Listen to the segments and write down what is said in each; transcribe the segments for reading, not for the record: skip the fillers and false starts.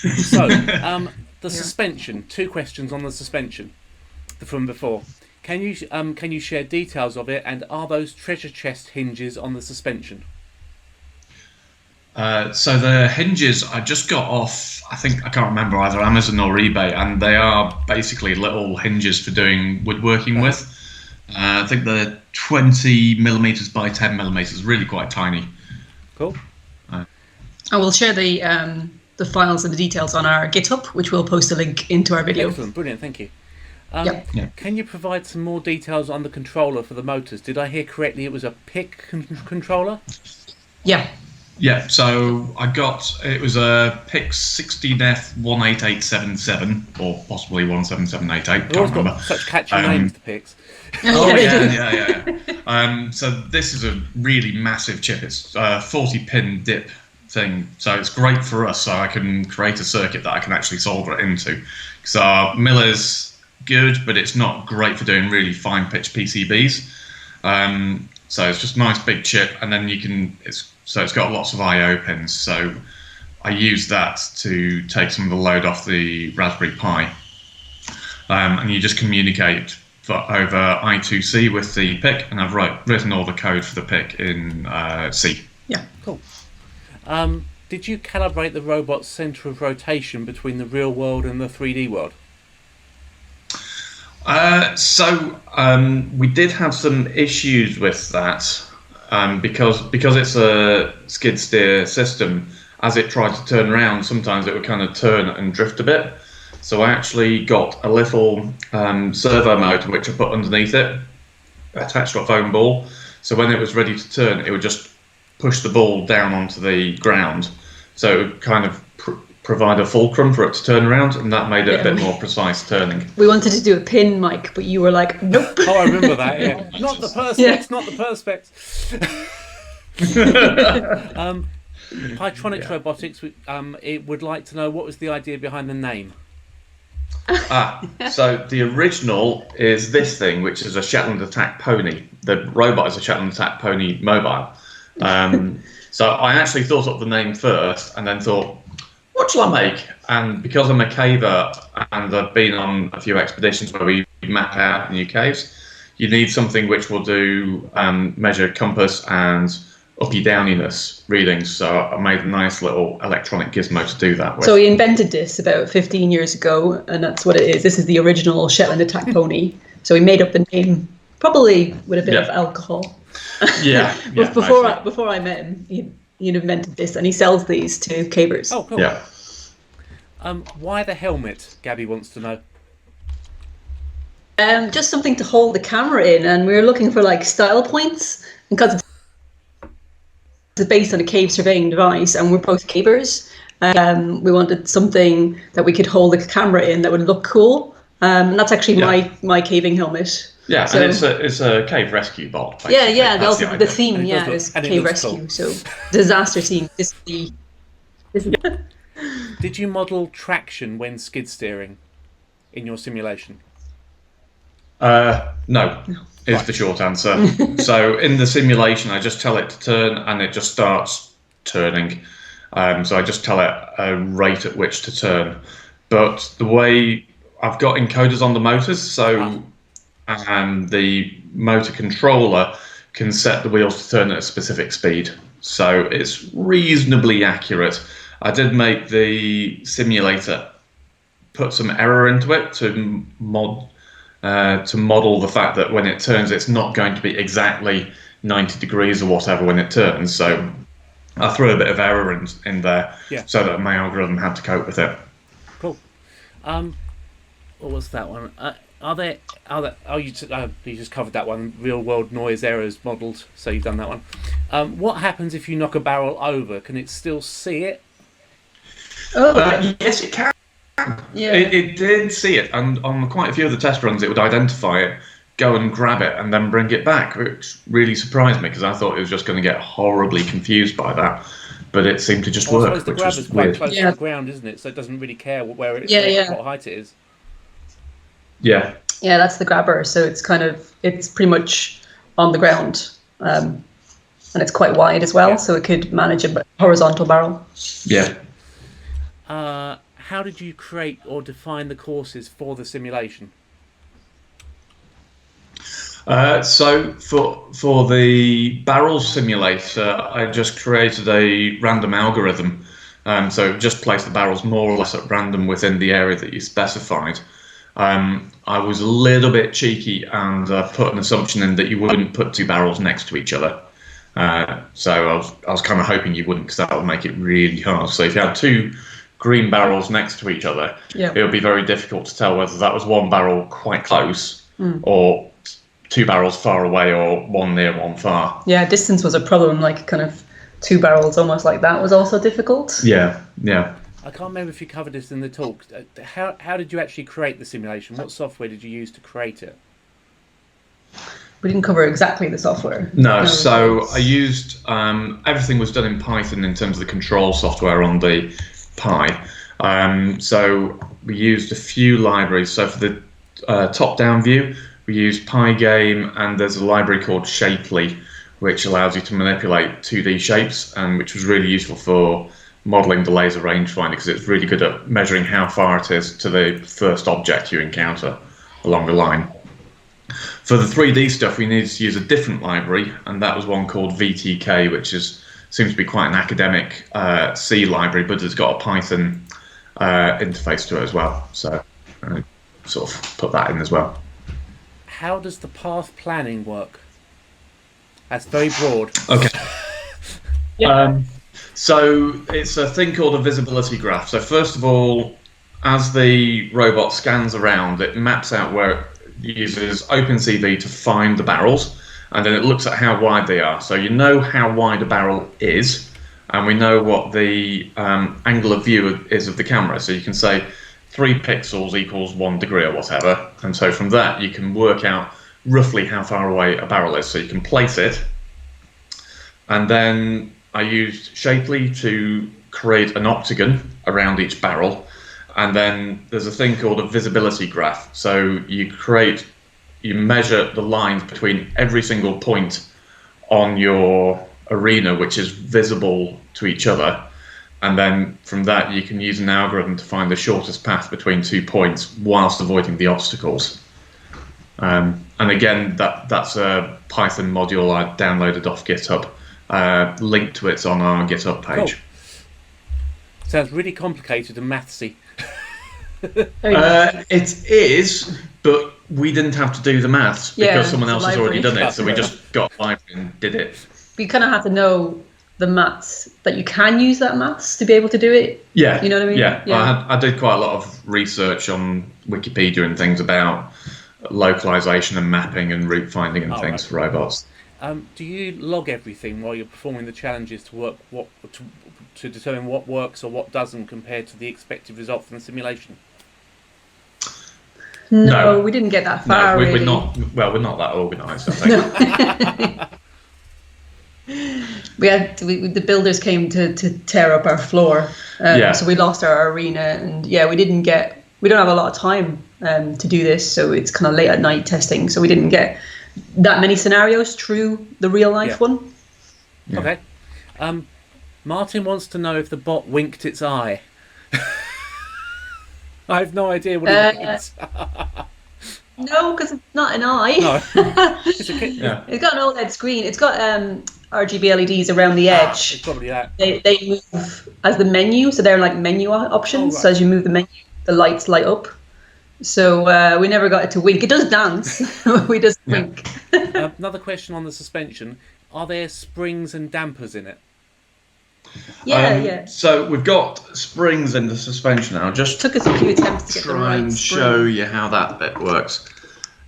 So, the suspension. 2 questions on the suspension from before. Can you share details of it, and are those treasure chest hinges on the suspension? So the hinges I just got off, I can't remember, either Amazon or eBay, and they are basically little hinges for doing woodworking with. I think they're 20 millimeters by 10 millimeters, really quite tiny. Cool. I will share the files and the details on our GitHub, which we'll post a link into our video. Excellent, brilliant, thank you. Yep. Can you provide some more details on the controller for the motors? Did I hear correctly it was a PIC controller? Yeah. Yeah, so it was a PIC 16F18877, or possibly 17788, can't remember. Such catchy names, the PICs. Oh, yeah. So this is a really massive chip. It's a 40-pin dip thing, so it's great for us, so I can create a circuit that I can actually solder it into. So our miller's good, but it's not great for doing really fine-pitch PCBs. So it's just a nice big chip, and then it's got lots of I/O pins. So I use that to take some of the load off the Raspberry Pi, and you just communicate over I2C with the PIC, and I've written all the code for the PIC in C. Yeah, cool. Did you calibrate the robot's center of rotation between the real world and the 3D world? We did have some issues with that because it's a skid steer system. As it tried to turn around, sometimes it would kind of turn and drift a bit. So I actually got a little servo motor which I put underneath it, attached to a foam ball. So when it was ready to turn, it would just push the ball down onto the ground. So it would kind of provide a fulcrum for it to turn around, and that made it a bit more precise turning. We wanted to do a pin mic, but you were like, nope. Oh, I remember that, yeah. Not the Perspex, not the Perspex. Pytronics Robotics it would like to know what was the idea behind the name. So the original is this thing, which is a Shetland Attack Pony. The robot is a Shetland Attack Pony Mobile. So I actually thought up the name first, and then thought, what shall I make? And because I'm a caver, and I've been on a few expeditions where we map out new caves, you need something which will do measure compass and uppy downiness readings. So I made a nice little electronic gizmo to do that with. So he invented this about 15 years ago, and that's what it is. This is the original Shetland Attack Pony. So he made up the name, probably with a bit of alcohol. Yeah. Before I met him, he'd invented this, and he sells these to cavers. Oh, cool. Yeah. Why the helmet? Gabby wants to know. Just something to hold the camera in, and we were looking for like style points, because it's based on a cave surveying device, and we're both cavers. We wanted something that we could hold the camera in that would look cool, and that's actually my caving helmet. Yeah, so, and it's a cave rescue bot. Basically. Yeah. Also the theme, is cave rescue. Cool. So disaster team. Did you model traction when skid steering in your simulation? No, is the short answer. So in the simulation, I just tell it to turn, and it just starts turning. So I just tell it a rate at which to turn. But the way I've got encoders on the motors, so the motor controller can set the wheels to turn at a specific speed. So it's reasonably accurate. I did make the simulator put some error into it to model the fact that when it turns, it's not going to be exactly 90 degrees or whatever when it turns. So I threw a bit of error in there, so that my algorithm had to cope with it. Cool. What was that one? You just covered that one. Real world noise errors modelled, so you've done that one. What happens if you knock a barrel over? Can it still see it? Yes, it can. Yeah. It did see it, and on quite a few of the test runs, it would identify it, go and grab it, and then bring it back, which really surprised me, because I thought it was just going to get horribly confused by that. But it seemed to just work. The grabber's quite close to the ground, isn't it? So it doesn't really care what height it is. Yeah. Yeah, that's the grabber. So it's pretty much on the ground, and it's quite wide as well, so it could manage a horizontal barrel. Yeah. how did you create or define the courses for the simulation? So for the barrel simulator, I just created a random algorithm. So just place the barrels more or less at random within the area that you specified. I was a little bit cheeky and put an assumption in that you wouldn't put two barrels next to each other. So I was kind of hoping you wouldn't, because that would make it really hard. So if you had two green barrels next to each other, it would be very difficult to tell whether that was one barrel quite close or two barrels far away, or one near, one far. Yeah, distance was a problem, like kind of two barrels almost like that was also difficult. Yeah. I can't remember if you covered this in the talk. How did you actually create the simulation? What software did you use to create it? We didn't cover exactly the software. No, so I used, everything was done in Python in terms of the control software on the Pi. So we used a few libraries. So for the top-down view, we used Pygame, and there's a library called Shapely, which allows you to manipulate 2D shapes, and which was really useful for modeling the laser rangefinder, because it's really good at measuring how far it is to the first object you encounter along the line. For the 3D stuff, we needed to use a different library, and that was one called VTK, which seems to be quite an academic C library, but it's got a Python interface to it as well. So I sort of put that in as well. How does the path planning work? That's very broad. Okay. So it's a thing called a visibility graph. So first of all, as the robot scans around, it maps out where it uses OpenCV to find the barrels, and then it looks at how wide they are. So you know how wide a barrel is, and we know what the angle of view is of the camera. So you can say 3 pixels equals 1 degree or whatever, and so from that you can work out roughly how far away a barrel is. So you can place it, and then I used Shapely to create an octagon around each barrel, and then there's a thing called a visibility graph. So you measure the lines between every single point on your arena which is visible to each other, and then from that you can use an algorithm to find the shortest path between 2 points whilst avoiding the obstacles. And again, that's a Python module I downloaded off GitHub. Link to it's on our GitHub page. Cool. Sounds really complicated and mathsy. It is, but we didn't have to do the maths because someone else has already done it. So we just got a library and did it. You kind of have to know the maths, that you can use that maths to be able to do it. Yeah. You know what I mean? Yeah. I did quite a lot of research on Wikipedia and things about localization and mapping and route finding and things for robots. Do you log everything while you're performing the challenges to determine what works or what doesn't compared to the expected result from the simulation? No, we didn't get that far. No, we're not that organised, I think. The builders came to tear up our floor, so we lost our arena, and we don't have a lot of time to do this, so it's kind of late at night testing, so we didn't get that many scenarios through the real life one. Okay. Martin wants to know if the bot winked its eye. I have no idea what it means. No, because it's not an eye. No. It's got an OLED screen. It's got RGB LEDs around the edge. It's probably that. They move as the menu, so they're like menu options. So as you move the menu, the lights light up. So we never got it to wink. It does dance. We just wink. Another question on the suspension. Are there springs and dampers in it? Yeah. So we've got springs in the suspension now. Just took us a few attempts to get the right try and spring. show you how that bit works.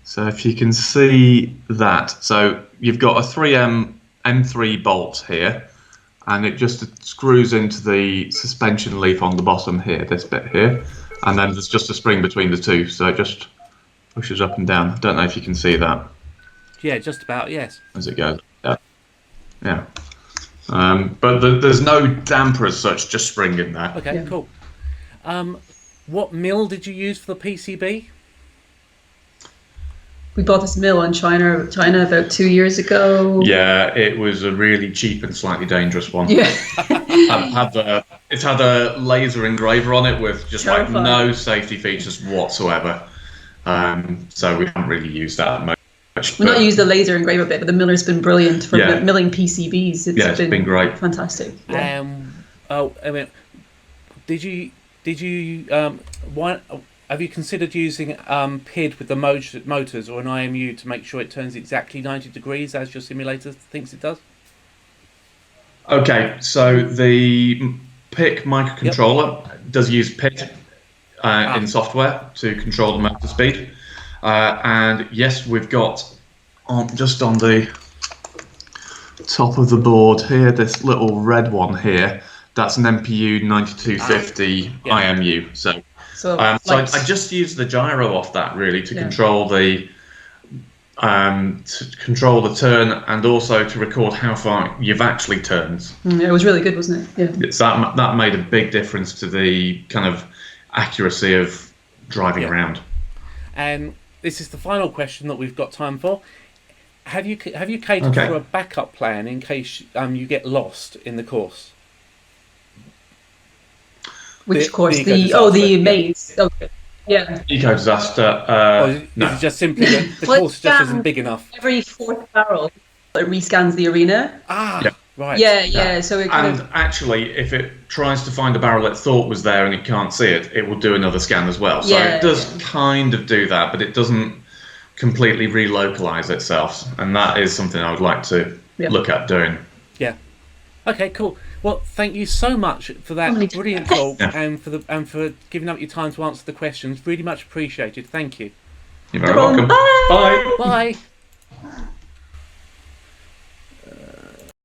So if you can see that, so you've got a 3M M3 bolt here, and it just screws into the suspension leaf on the bottom here, this bit here, and then there's just a spring between the two, so it just pushes up and down. I don't know if you can see that. Yeah, just about, yes. As it goes. Yeah. But there's no damper as such, just spring in there. Okay, cool. What mill did you use for the PCB? We bought this mill in China about 2 years ago. Yeah, it was a really cheap and slightly dangerous one. Yeah. It's had a laser engraver on it with just like Terrifying. no safety features whatsoever. So we haven't really used that much. We've not used the laser engraver bit, but the miller's been brilliant for Yeah. milling PCBs. It's been great. Fantastic. Yeah. I mean, did you why have you considered using PID with the motors or an IMU to make sure it turns exactly 90 degrees as your simulator thinks it does? Okay, so the PIC microcontroller does use PID in software to control the motor speed. And yes, we've got just on the top of the board here, this little red one here. That's an MPU 9250 IMU. So I just used the gyro off that really to control the turn and also to record how far you've actually turned. It was really good, wasn't it? Yeah. It's that made a big difference to the kind of accuracy of driving around. And this is the final question that we've got time for. Have you catered for a backup plan in case you get lost in the course? Which course? The maze. Okay. Yeah. Eco disaster. No. Is it just simply that the course just isn't big enough? Every fourth barrel, it rescans the arena. Right. Yeah. So it actually, if it tries to find a barrel it thought was there and it can't see it, it will do another scan as well. So it does kind of do that, but it doesn't completely relocalize itself, and that is something I would like to look at doing. Yeah. Okay. Cool. Well, thank you so much for that brilliant talk and for giving up your time to answer the questions. Really much appreciated. Thank you. You're very welcome. Bye. Bye.